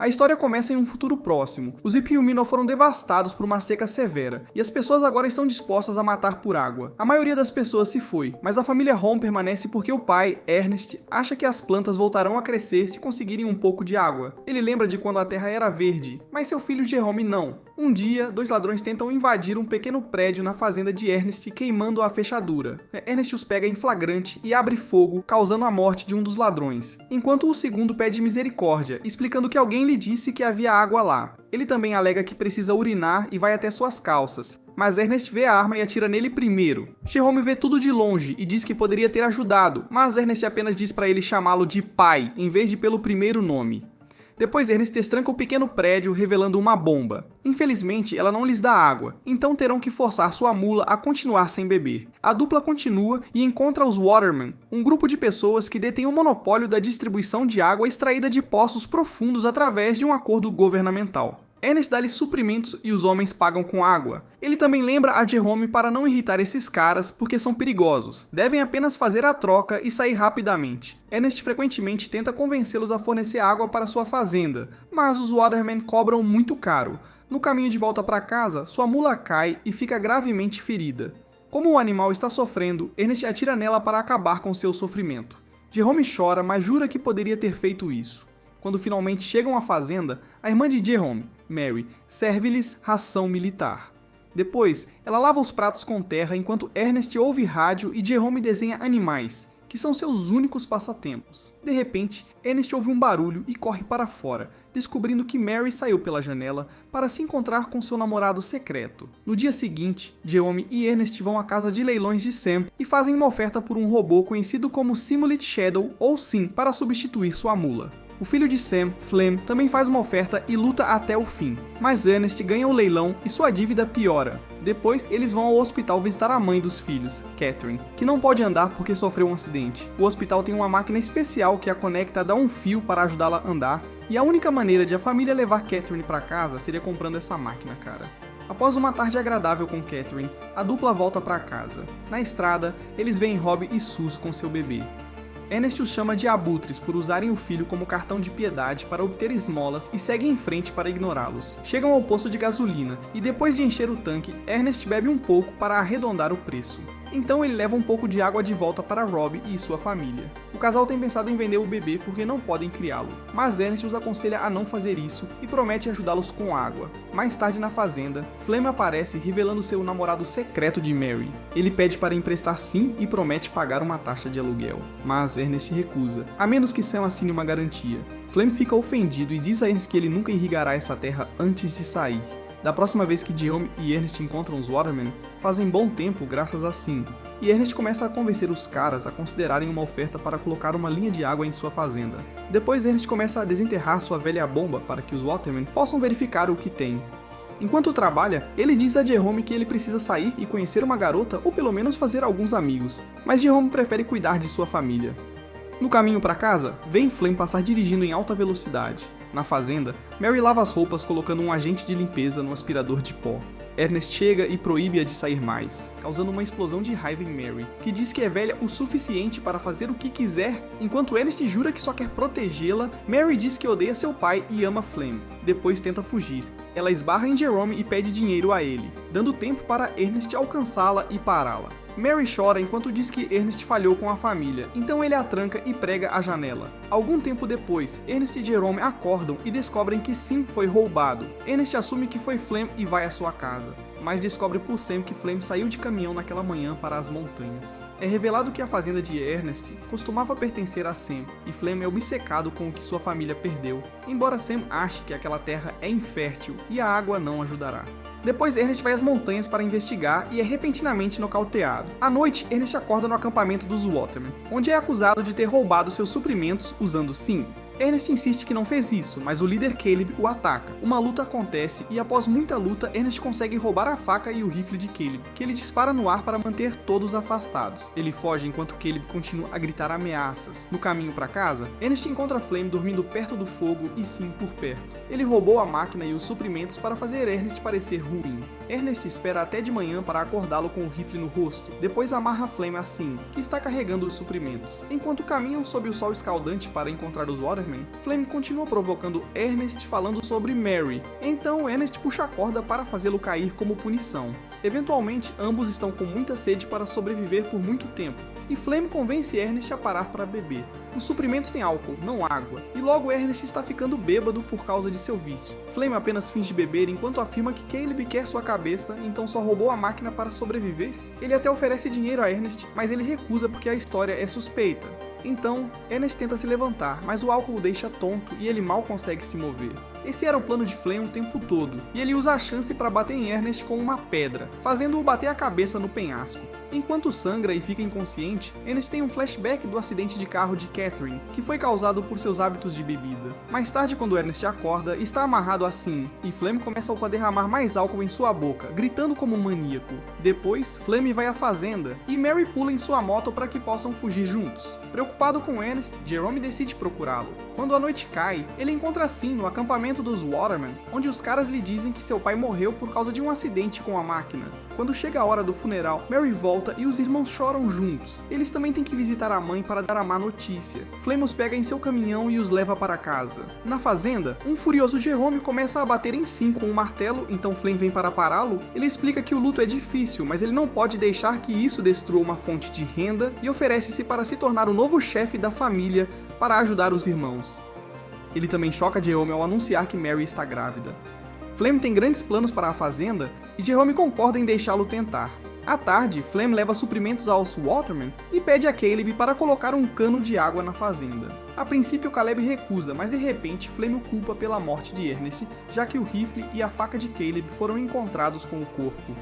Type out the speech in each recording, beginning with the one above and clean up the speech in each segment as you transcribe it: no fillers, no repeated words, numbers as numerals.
A história começa em um futuro próximo. Os Ipilumino foram devastados por uma seca severa, e as pessoas agora estão dispostas a matar por água. A maioria das pessoas se foi, mas a família Home permanece porque o pai, Ernest, acha que as plantas voltarão a crescer se conseguirem um pouco de água. Ele lembra de quando a terra era verde, mas seu filho Jerome não. Um dia, dois ladrões tentam invadir um pequeno prédio na fazenda de Ernest, queimando a fechadura. Ernest os pega em flagrante e abre fogo, causando a morte de um dos ladrões, enquanto o segundo pede misericórdia, explicando que alguém lhe disse que havia água lá. Ele também alega que precisa urinar e vai até suas calças, mas Ernest vê a arma e atira nele primeiro. Jerome vê tudo de longe e diz que poderia ter ajudado, mas Ernest apenas diz para ele chamá-lo de pai, em vez de pelo primeiro nome. Depois Ernest destranca o pequeno prédio, revelando uma bomba. Infelizmente, ela não lhes dá água, então terão que forçar sua mula a continuar sem beber. A dupla continua e encontra os Watermen, um grupo de pessoas que detém o monopólio da distribuição de água extraída de poços profundos através de um acordo governamental. Ernest dá-lhes suprimentos e os homens pagam com água. Ele também lembra a Jerome para não irritar esses caras porque são perigosos. Devem apenas fazer a troca e sair rapidamente. Ernest frequentemente tenta convencê-los a fornecer água para sua fazenda, mas os Watermen cobram muito caro. No caminho de volta para casa, sua mula cai e fica gravemente ferida. Como o animal está sofrendo, Ernest atira nela para acabar com seu sofrimento. Jerome chora, mas jura que poderia ter feito isso. Quando finalmente chegam à fazenda, a irmã de Jerome, Mary, serve-lhes ração militar. Depois, ela lava os pratos com terra enquanto Ernest ouve rádio e Jerome desenha animais, que são seus únicos passatempos. De repente, Ernest ouve um barulho e corre para fora, descobrindo que Mary saiu pela janela para se encontrar com seu namorado secreto. No dia seguinte, Jerome e Ernest vão à casa de leilões de Sam e fazem uma oferta por um robô conhecido como Simulate Shadow ou Sim para substituir sua mula. O filho de Sam, Flem, também faz uma oferta e luta até o fim, mas Ernest ganha o leilão e sua dívida piora. Depois, eles vão ao hospital visitar a mãe dos filhos, Catherine, que não pode andar porque sofreu um acidente. O hospital tem uma máquina especial que a conecta a dar um fio para ajudá-la a andar, e a única maneira de a família levar Catherine para casa seria comprando essa máquina, cara. Após uma tarde agradável com Catherine, a dupla volta para casa. Na estrada, eles veem Rob e Sus com seu bebê. Ernest os chama de abutres por usarem o filho como cartão de piedade para obter esmolas e segue em frente para ignorá-los. Chegam ao posto de gasolina e depois de encher o tanque, Ernest bebe um pouco para arredondar o preço. Então ele leva um pouco de água de volta para Rob e sua família. O casal tem pensado em vender o bebê porque não podem criá-lo, mas Ernest os aconselha a não fazer isso e promete ajudá-los com água. Mais tarde na fazenda, Flem aparece revelando ser o namorado secreto de Mary. Ele pede para emprestar Sim e promete pagar uma taxa de aluguel, mas Ernest recusa, a menos que Sam assine uma garantia. Flem fica ofendido e diz a Ernest que ele nunca irrigará essa terra antes de sair. Da próxima vez que Jerome e Ernest encontram os Watermen, fazem bom tempo graças a Sim, e Ernest começa a convencer os caras a considerarem uma oferta para colocar uma linha de água em sua fazenda. Depois Ernest começa a desenterrar sua velha bomba para que os Watermen possam verificar o que tem. Enquanto trabalha, ele diz a Jerome que ele precisa sair e conhecer uma garota ou pelo menos fazer alguns amigos, mas Jerome prefere cuidar de sua família. No caminho para casa, vem Flem passar dirigindo em alta velocidade. Na fazenda, Mary lava as roupas colocando um agente de limpeza no aspirador de pó. Ernest chega e proíbe-a de sair mais, causando uma explosão de raiva em Mary, que diz que é velha o suficiente para fazer o que quiser. Enquanto Ernest jura que só quer protegê-la, Mary diz que odeia seu pai e ama Flem. Depois tenta fugir. Ela esbarra em Jerome e pede dinheiro a ele, dando tempo para Ernest alcançá-la e pará-la. Mary chora enquanto diz que Ernest falhou com a família, então ele a tranca e prega a janela. Algum tempo depois, Ernest e Jerome acordam e descobrem que Sim foi roubado. Ernest assume que foi Flem e vai à sua casa, mas descobre por Sam que Flem saiu de caminhão naquela manhã para as montanhas. É revelado que a fazenda de Ernest costumava pertencer a Sam, e Flem é obcecado com o que sua família perdeu, embora Sam ache que aquela terra é infértil e a água não ajudará. Depois Ernest vai às montanhas para investigar e é repentinamente nocauteado. À noite, Ernest acorda no acampamento dos Watermen, onde é acusado de ter roubado seus suprimentos usando Sim. Ernest insiste que não fez isso, mas o líder Caleb o ataca. Uma luta acontece e após muita luta, Ernest consegue roubar a faca e o rifle de Caleb, que ele dispara no ar para manter todos afastados. Ele foge enquanto Caleb continua a gritar ameaças. No caminho para casa, Ernest encontra Flem dormindo perto do fogo e Sim por perto. Ele roubou a máquina e os suprimentos para fazer Ernest parecer ruim. Ernest espera até de manhã para acordá-lo com o rifle no rosto, depois amarra Flame assim, que está carregando os suprimentos. Enquanto caminham sob o sol escaldante para encontrar os Watermen, Flame continua provocando Ernest falando sobre Mary, então Ernest puxa a corda para fazê-lo cair como punição. Eventualmente, ambos estão com muita sede para sobreviver por muito tempo, e Flame convence Ernest a parar para beber. Os suprimentos têm álcool, não água, e logo Ernest está ficando bêbado por causa de seu vício. Flame apenas finge beber enquanto afirma que Caleb quer sua cabeça, então só roubou a máquina para sobreviver. Ele até oferece dinheiro a Ernest, mas ele recusa porque a história é suspeita. Então, Ernest tenta se levantar, mas o álcool o deixa tonto e ele mal consegue se mover. Esse era o plano de Flame o tempo todo, e ele usa a chance para bater em Ernest com uma pedra, fazendo-o bater a cabeça no penhasco. Enquanto sangra e fica inconsciente, Ernest tem um flashback do acidente de carro de Catherine, que foi causado por seus hábitos de bebida. Mais tarde, quando Ernest acorda, está amarrado assim, e Flame começa a derramar mais álcool em sua boca, gritando como um maníaco. Depois, Flame vai à fazenda, e Mary pula em sua moto para que possam fugir juntos. Preocupado com Ernest, Jerome decide procurá-lo. Quando a noite cai, ele encontra Sin no acampamento dos Watermen, onde os caras lhe dizem que seu pai morreu por causa de um acidente com a máquina. Quando chega a hora do funeral, Mary volta e os irmãos choram juntos. Eles também têm que visitar a mãe para dar a má notícia. Flame os pega em seu caminhão e os leva para casa. Na fazenda, um furioso Jerome começa a bater em Sin com um martelo, então Flame vem para pará-lo. Ele explica que o luto é difícil, mas ele não pode deixar que isso destrua uma fonte de renda e oferece-se para se tornar o novo chefe da família para ajudar os irmãos. Ele também choca Jerome ao anunciar que Mary está grávida. Flame tem grandes planos para a fazenda e Jerome concorda em deixá-lo tentar. À tarde, Flame leva suprimentos aos Watermen e pede a Caleb para colocar um cano de água na fazenda. A princípio, Caleb recusa, mas de repente Flame o culpa pela morte de Ernest, já que o rifle e a faca de Caleb foram encontrados com o corpo.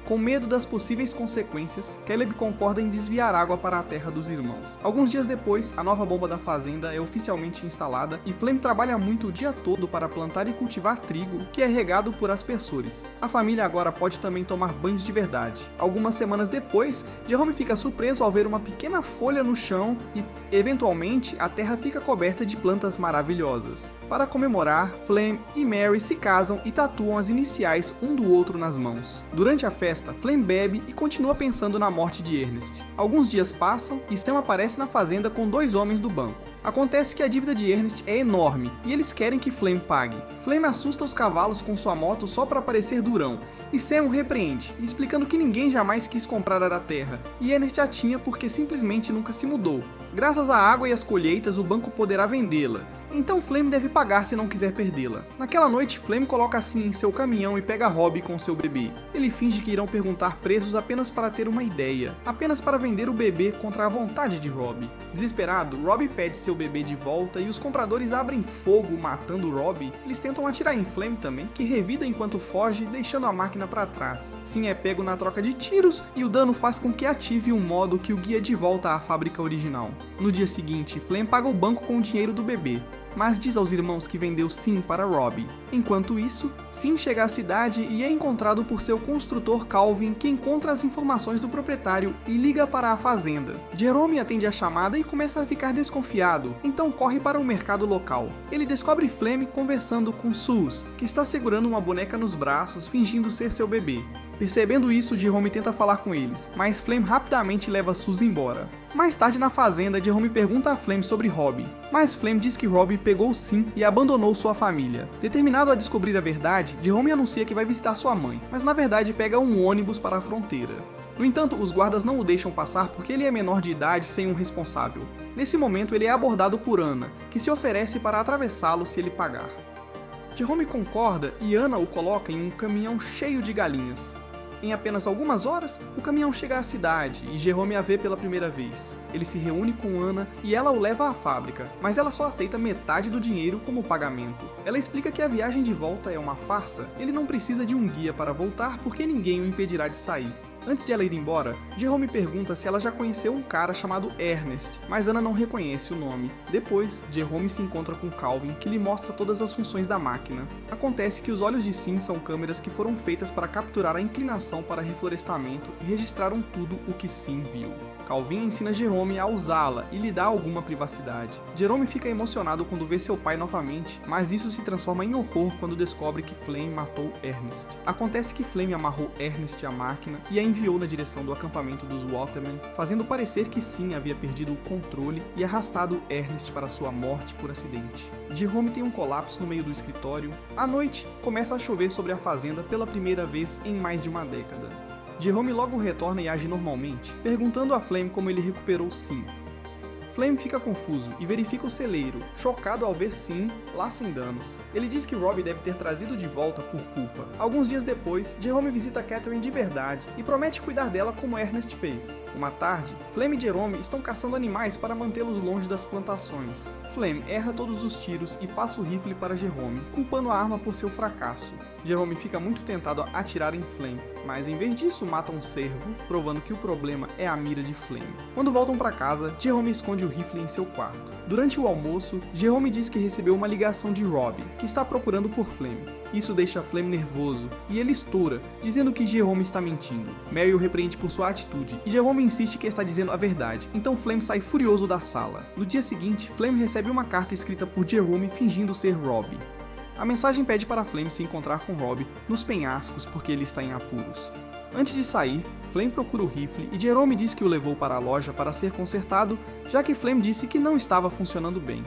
Com medo das possíveis consequências, Caleb concorda em desviar água para a terra dos irmãos. Alguns dias depois, a nova bomba da fazenda é oficialmente instalada e Flame trabalha muito o dia todo para plantar e cultivar trigo, que é regado por aspersores. A família agora pode também tomar banhos de verdade. Algumas semanas depois, Jerome fica surpreso ao ver uma pequena folha no chão e, eventualmente, a terra fica coberta de plantas maravilhosas. Para comemorar, Flame e Mary se casam e tatuam as iniciais um do outro nas mãos. Durante a festa, Flame bebe e continua pensando na morte de Ernest. Alguns dias passam e Sam aparece na fazenda com 2 homens do banco. Acontece que a dívida de Ernest é enorme e eles querem que Flame pague. Flame assusta os cavalos com sua moto só para parecer durão, e Sam o repreende, explicando que ninguém jamais quis comprar a terra, e Ernest a tinha porque simplesmente nunca se mudou. Graças à água e às colheitas, o banco poderá vendê-la. Então Flame deve pagar se não quiser perdê-la. Naquela noite, Flame coloca Sin em seu caminhão e pega Robbie com seu bebê. Ele finge que irão perguntar preços apenas para ter uma ideia, apenas para vender o bebê contra a vontade de Robbie. Desesperado, Robbie pede seu bebê de volta e os compradores abrem fogo matando Robbie. Eles tentam atirar em Flame também, que revida enquanto foge, deixando a máquina para trás. Sin é pego na troca de tiros e o dano faz com que ative um modo que o guia de volta à fábrica original. No dia seguinte, Flame paga o banco com o dinheiro do bebê, mas diz aos irmãos que vendeu Sin para Robbie. Enquanto isso, Sin chega à cidade e é encontrado por seu construtor Calvin, que encontra as informações do proprietário e liga para a fazenda. Jerome atende a chamada e começa a ficar desconfiado, então corre para o mercado local. Ele descobre Flame conversando com Sus, que está segurando uma boneca nos braços, fingindo ser seu bebê. Percebendo isso, Jerome tenta falar com eles, mas Flame rapidamente leva Sus embora. Mais tarde na fazenda, Jerome pergunta a Flame sobre Robbie, mas Flame diz que Robbie pegou Sin e abandonou sua família. Determinado a descobrir a verdade, Jerome anuncia que vai visitar sua mãe, mas na verdade pega um ônibus para a fronteira. No entanto, os guardas não o deixam passar porque ele é menor de idade sem um responsável. Nesse momento, ele é abordado por Anna, que se oferece para atravessá-lo se ele pagar. Jerome concorda e Anna o coloca em um caminhão cheio de galinhas. Em apenas algumas horas, o caminhão chega à cidade e Jerome a vê pela primeira vez. Ele se reúne com Anna e ela o leva à fábrica, mas ela só aceita metade do dinheiro como pagamento. Ela explica que a viagem de volta é uma farsa, ele não precisa de um guia para voltar porque ninguém o impedirá de sair. Antes de ela ir embora, Jerome pergunta se ela já conheceu um cara chamado Ernest, mas Ana não reconhece o nome. Depois, Jerome se encontra com Calvin, que lhe mostra todas as funções da máquina. Acontece que os olhos de Sim são câmeras que foram feitas para capturar a inclinação para reflorestamento e registraram tudo o que Sim viu. Calvin ensina Jerome a usá-la e lhe dá alguma privacidade. Jerome fica emocionado quando vê seu pai novamente, mas isso se transforma em horror quando descobre que Flame matou Ernest. Acontece que Flame amarrou Ernest à máquina e a enviou na direção do acampamento dos Watermen, fazendo parecer que Sim havia perdido o controle e arrastado Ernest para sua morte por acidente. Jerome tem um colapso no meio do escritório. À noite, começa a chover sobre a fazenda pela primeira vez em mais de uma década. Jerome logo retorna e age normalmente, perguntando a Flame como ele recuperou Sim. Flame fica confuso e verifica o celeiro, chocado ao ver Sim lá sem danos. Ele diz que Robbie deve ter trazido de volta por culpa. Alguns dias depois, Jerome visita Catherine de verdade e promete cuidar dela como Ernest fez. Uma tarde, Flame e Jerome estão caçando animais para mantê-los longe das plantações. Flame erra todos os tiros e passa o rifle para Jerome, culpando a arma por seu fracasso. Jerome fica muito tentado a atirar em Flame, mas em vez disso mata um cervo, provando que o problema é a mira de Flame. Quando voltam para casa, Jerome esconde o rifle em seu quarto. Durante o almoço, Jerome diz que recebeu uma ligação de Robbie, que está procurando por Flame. Isso deixa Flame nervoso, e ele estoura, dizendo que Jerome está mentindo. Mary o repreende por sua atitude, e Jerome insiste que está dizendo a verdade, então Flame sai furioso da sala. No dia seguinte, Flame recebe uma carta escrita por Jerome fingindo ser Robbie. A mensagem pede para Flame se encontrar com Robbie nos penhascos porque ele está em apuros. Antes de sair, Flame procura o rifle e Jerome diz que o levou para a loja para ser consertado, já que Flame disse que não estava funcionando bem.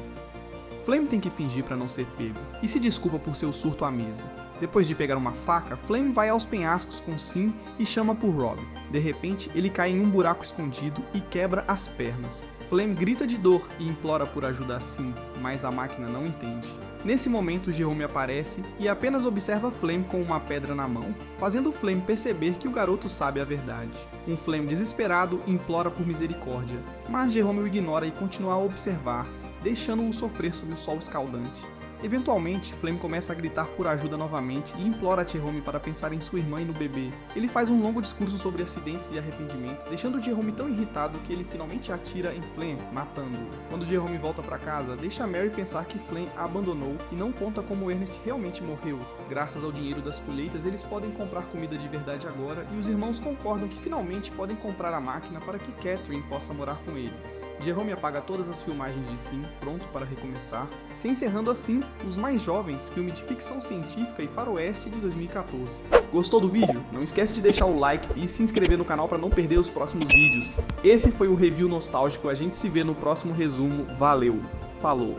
Flame tem que fingir para não ser pego, e se desculpa por seu surto à mesa. Depois de pegar uma faca, Flame vai aos penhascos com Sim e chama por Robbie. De repente, ele cai em um buraco escondido e quebra as pernas. Flame grita de dor e implora por ajuda a Sim, mas a máquina não entende. Nesse momento, Jerome aparece e apenas observa Flame com uma pedra na mão, fazendo Flame perceber que o garoto sabe a verdade. Um Flame desesperado implora por misericórdia, mas Jerome o ignora e continua a observar, deixando-o sofrer sob o sol escaldante. Eventualmente, Flame começa a gritar por ajuda novamente e implora a Jerome para pensar em sua irmã e no bebê. Ele faz um longo discurso sobre acidentes e arrependimento, deixando Jerome tão irritado que ele finalmente atira em Flame, matando-o. Quando Jerome volta para casa, deixa Mary pensar que Flame a abandonou e não conta como Ernest realmente morreu. Graças ao dinheiro das colheitas, eles podem comprar comida de verdade agora e os irmãos concordam que finalmente podem comprar a máquina para que Catherine possa morar com eles. Jerome apaga todas as filmagens de Sim, pronto para recomeçar, se encerrando assim Os Mais Jovens, filme de ficção científica e faroeste de 2014. Gostou do vídeo? Não esquece de deixar o like e se inscrever no canal para não perder os próximos vídeos. Esse foi o review nostálgico, a gente se vê no próximo resumo, valeu, falou!